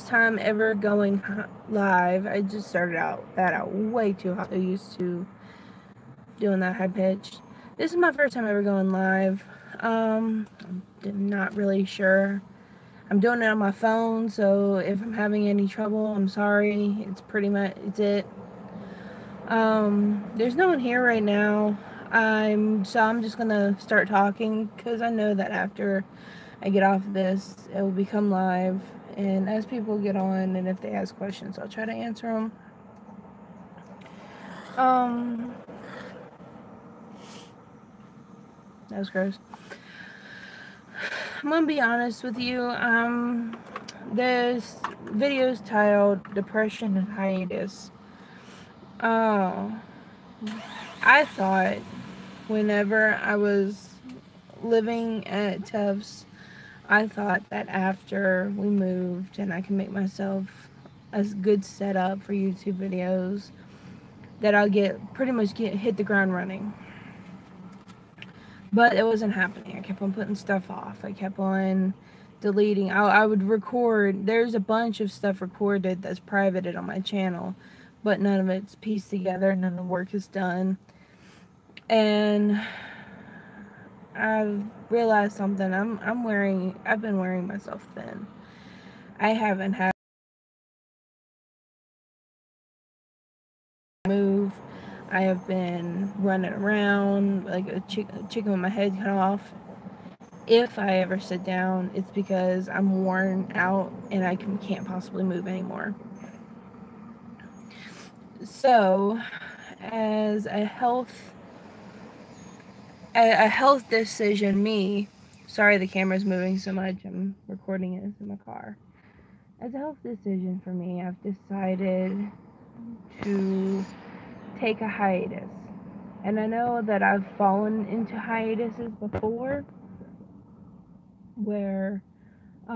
first time ever going live. I just started out way too high. I'm used to doing that high pitch. This is my first time ever going live. I'm not really sure. I'm doing it on my phone, so if I'm having any trouble, I'm sorry. It's pretty much it. There's no one here right now. I'm just gonna start talking because I know that after I get off this, it will become live. And as people get on and if they ask questions, I'll try to answer them. That was gross. I'm gonna be honest with you. This video is titled Depression and Hiatus. I thought whenever I was living at Tufts, I thought that after we moved and I can make myself a good setup for YouTube videos, that I'll pretty much hit the ground running. But it wasn't happening. I kept on putting stuff off. I kept on deleting. I would record. There's a bunch of stuff recorded that's privated on my channel, but none of it's pieced together. None of the work is done. And I've realized something. I've been wearing myself thin. I haven't had move. I have been running around like a chicken with my head cut off. If I ever sit down, it's because I'm worn out and I can't possibly move anymore. So, as a health decision, sorry the camera's moving so much, I'm recording it in my car. As a health decision for me, I've decided to take a hiatus. And I know that I've fallen into hiatuses before where I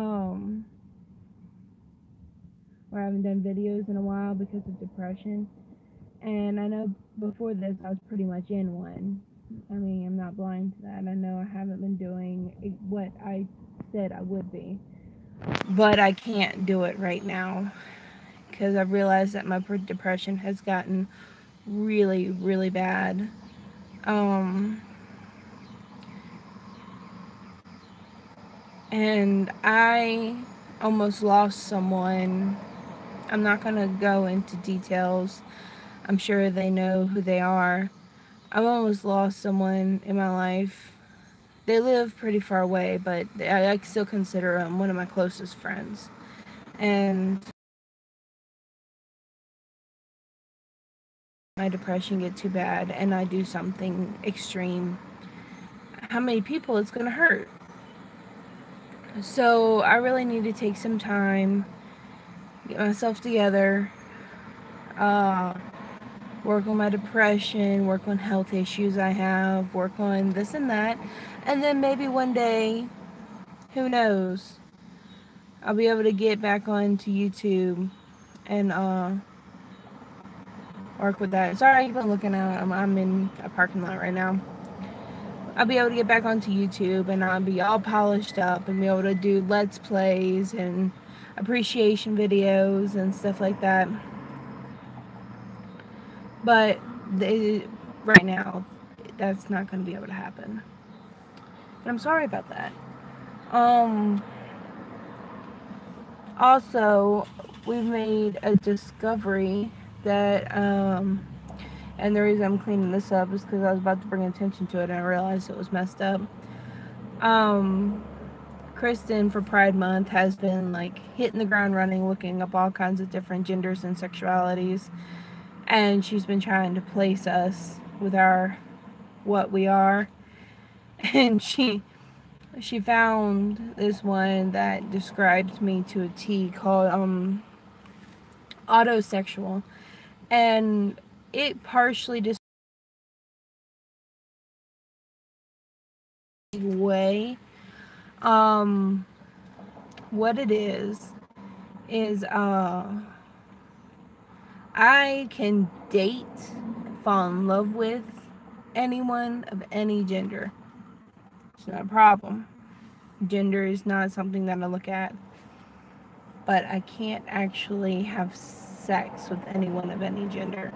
haven't done videos in a while because of depression. And I know before this I was pretty much in one. I mean, I'm not blind to that. I know I haven't been doing what I said I would be. But I can't do it right now because I've realized that my depression has gotten really, really bad. And I almost lost someone. I'm not going to go into details. I'm sure they know who they are. I've almost lost someone in my life. They live pretty far away, but I still consider them one of my closest friends. And my depression get too bad and I do something extreme, how many people it's going to hurt. So I really need to take some time, get myself together, work on my depression, work on health issues I have, work on this and that, and then maybe one day, who knows, I'll be able to get back onto YouTube and work with that. Sorry, I've been looking out. I'm in a parking lot right now. I'll be able to get back onto YouTube and I'll be all polished up and be able to do Let's Plays and appreciation videos and stuff like that. But right now, that's not going to be able to happen. And I'm sorry about that. Also, we've made a discovery that, and the reason I'm cleaning this up is because I was about to bring attention to it and I realized it was messed up. Kristen, for Pride Month, has been like hitting the ground running, looking up all kinds of different genders and sexualities. And she's been trying to place us with what we are. And she found this one that describes me to a T called autosexual. And it partially just way what it is I can date, fall in love with anyone of any gender. It's not a problem. Gender is not something that I look at. but I can't actually have sex with anyone of any gender.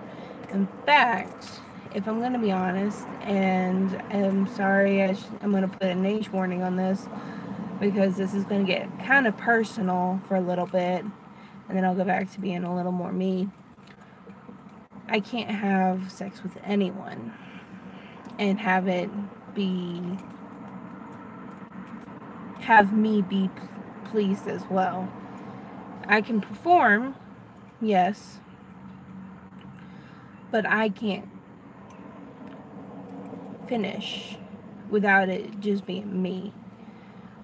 In fact, if I'm going to be honest, and I'm sorry, I'm going to put an age warning on this because this is going to get kind of personal for a little bit, and then I'll go back to being a little more me. I can't have sex with anyone and have me be pleased as well. I can perform, yes, but I can't finish without it just being me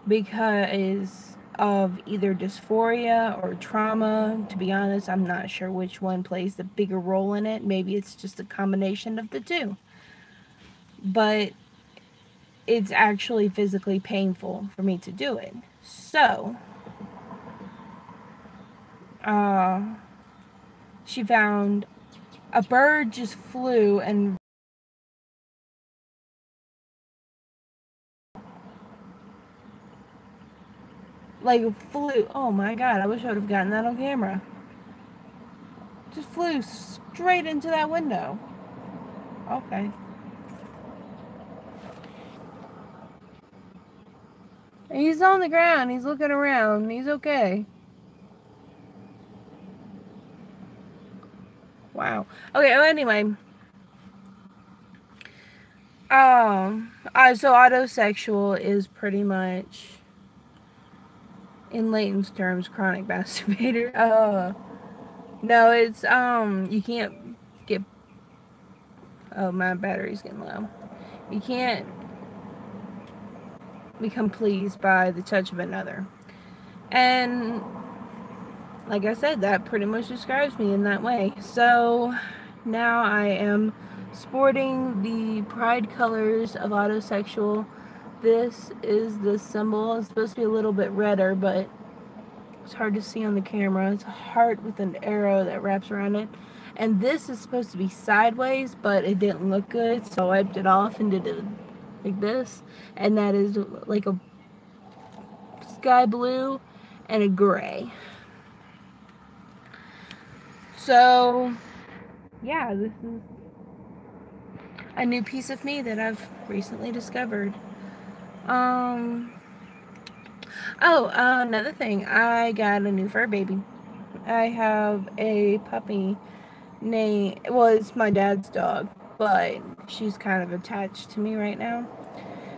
because of either dysphoria or trauma. To be honest, I'm not sure which one plays the bigger role in it. Maybe it's just a combination of the two. But it's actually physically painful for me to do it. So, she found a bird just flew and flew. Oh my god, I wish I would have gotten that on camera. Just flew straight into that window. Okay. He's on the ground. He's looking around. He's okay. Wow. Okay, well, anyway. So autosexual is pretty much, in Layton's terms, chronic masturbator. No, it's, you can't get, oh, my battery's getting low. You can't become pleased by the touch of another. And, like I said, that pretty much describes me in that way. So, now I am sporting the pride colors of autosexual. This is the symbol. It's supposed to be a little bit redder, but it's hard to see on the camera. It's a heart with an arrow that wraps around it. And this is supposed to be sideways, but it didn't look good, so I wiped it off and did it like this. And that is like a sky blue and a gray. So, yeah, this is a new piece of me that I've recently discovered. Another thing, I got a new fur baby. I have a puppy named, well, it's my dad's dog, but she's kind of attached to me right now.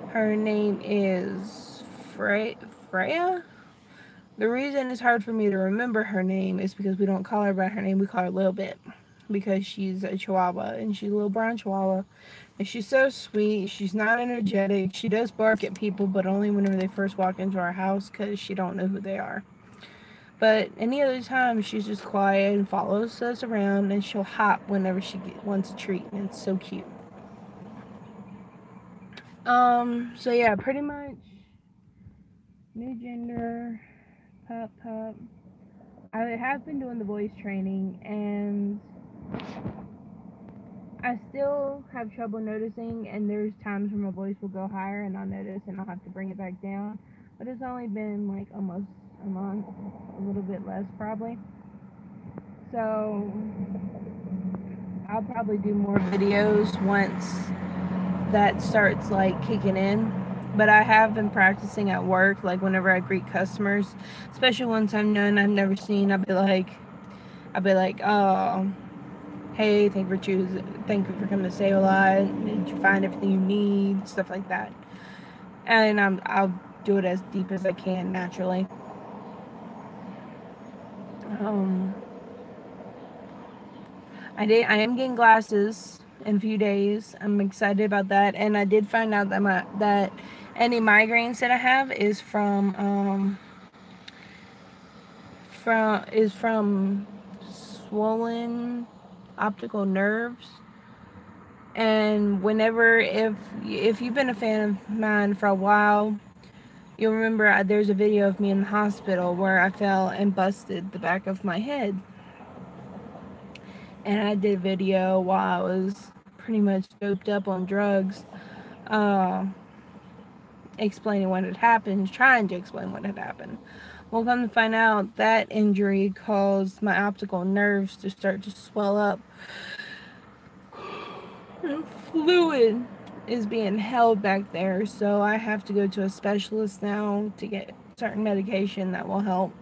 Her name is Freya. The reason it's hard for me to remember her name is because we don't call her by her name, we call her Lil Bit, because she's a Chihuahua, and she's a little brown Chihuahua, and she's so sweet. She's not energetic. She does bark at people, but only whenever they first walk into our house, because she don't know who they are. But any other time, she's just quiet and follows us around, and she'll hop whenever she wants a treat, and it's so cute. So yeah, pretty much new gender, pup. I have been doing the voice training, and I still have trouble noticing, and there's times where my voice will go higher, and I'll notice, and I'll have to bring it back down. But it's only been like almost a month, a little bit less probably. So I'll probably do more videos once that starts like kicking in. But I have been practicing at work, like whenever I greet customers, especially ones I've known I've never seen. I'll be like, oh, hey, thank you for coming to Save a Lot. Did you find everything you need? Stuff like that. And I'll do it as deep as I can naturally. I am getting glasses in a few days. I'm excited about that, and I did find out that any migraines that I have is from swollen optical nerves. And if you've been a fan of mine for a while, you'll remember there's a video of me in the hospital where I fell and busted the back of my head. And I did a video while I was pretty much doped up on drugs, explaining what had happened, trying to explain what had happened. Well, come to find out, that injury caused my optical nerves to start to swell up. Fluid is being held back there, so I have to go to a specialist now to get certain medication that will help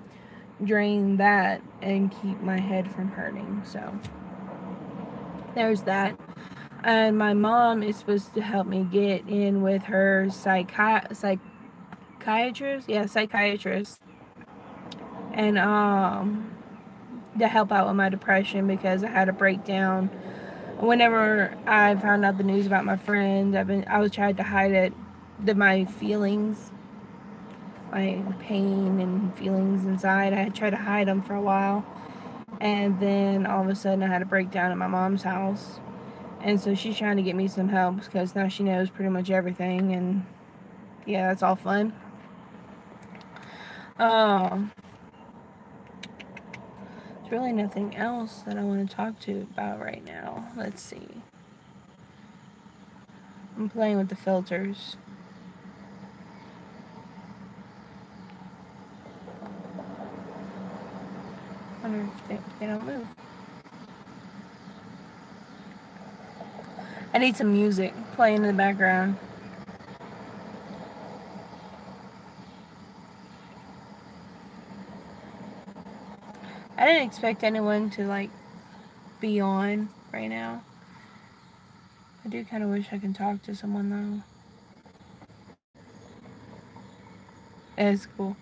drain that and keep my head from hurting. So there's that. And my mom is supposed to help me get in with her psychiatrist. Yeah, psychiatrist. And to help out with my depression, because I had a breakdown whenever I found out the news about my friend. I was trying to hide it, my feelings, my pain and feelings inside. I had tried to hide them for a while, and then all of a sudden I had a breakdown at my mom's house, and so she's trying to get me some help because now she knows pretty much everything, and yeah, that's all fun. There's really nothing else that I want to talk to you about right now. Let's see. I'm playing with the filters. I wonder if they don't move. I need some music playing in the background. I didn't expect anyone to like be on right now. I do kind of wish I could talk to someone though. It's cool.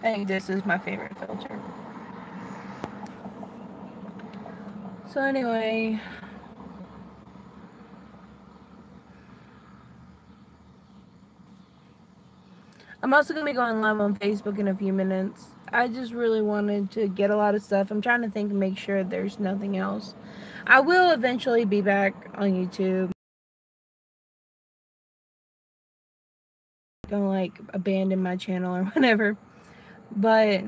I think this is my favorite filter. So anyway, I'm also going to be going live on Facebook in a few minutes. I just really wanted to get a lot of stuff. I'm trying to think and make sure there's nothing else. I will eventually be back on YouTube. Don't like abandon my channel or whatever. But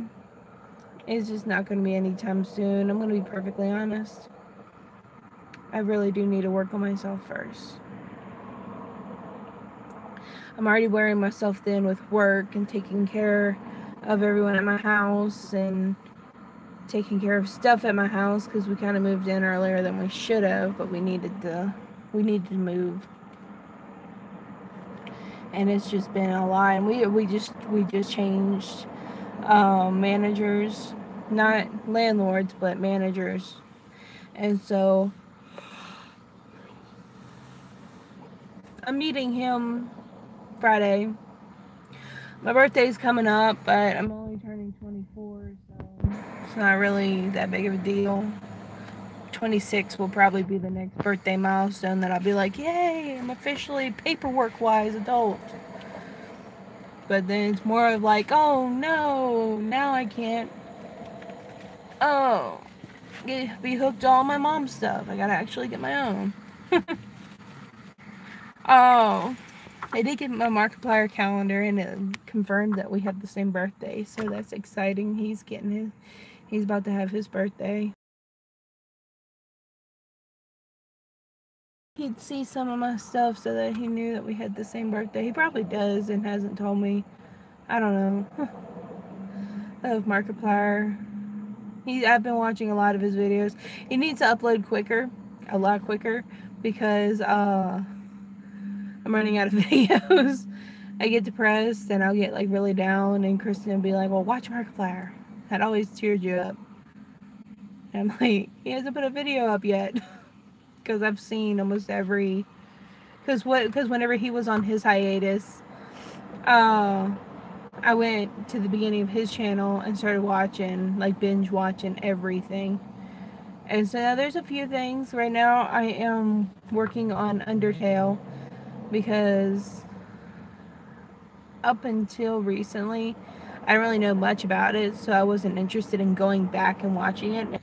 it's just not going to be anytime soon. I'm going to be perfectly honest. I really do need to work on myself first. I'm already wearing myself thin with work and taking care of everyone at my house and taking care of stuff at my house because we kind of moved in earlier than we should have, but we needed to move. And it's just been a lot. And we just changed managers, not landlords, but managers. And so I'm meeting him Friday. My birthday's coming up, but I'm only turning 24, so it's not really that big of a deal. 26 will probably be the next birthday milestone that I'll be like, yay, I'm officially paperwork-wise adult. But then it's more of like, oh no, now I can't, be hooked to all my mom's stuff. I gotta actually get my own. Oh, I did get my Markiplier calendar and it confirmed that we have the same birthday, so that's exciting. He's about to have his birthday. He'd see some of my stuff so that he knew that we had the same birthday. He probably does and hasn't told me. I don't know. Of Markiplier. I've been watching a lot of his videos. He needs to upload quicker, a lot quicker, because I'm running out of videos. I get depressed and I'll get like really down, and Kristen will be like, well, watch Markiplier. That always cheered you up. And I'm like, he hasn't put a video up yet. Because I've seen almost every... Because whenever he was on his hiatus, I went to the beginning of his channel and started watching, like binge watching everything. And so now there's a few things. Right now I am working on Undertale because up until recently I didn't really know much about it, so I wasn't interested in going back and watching it.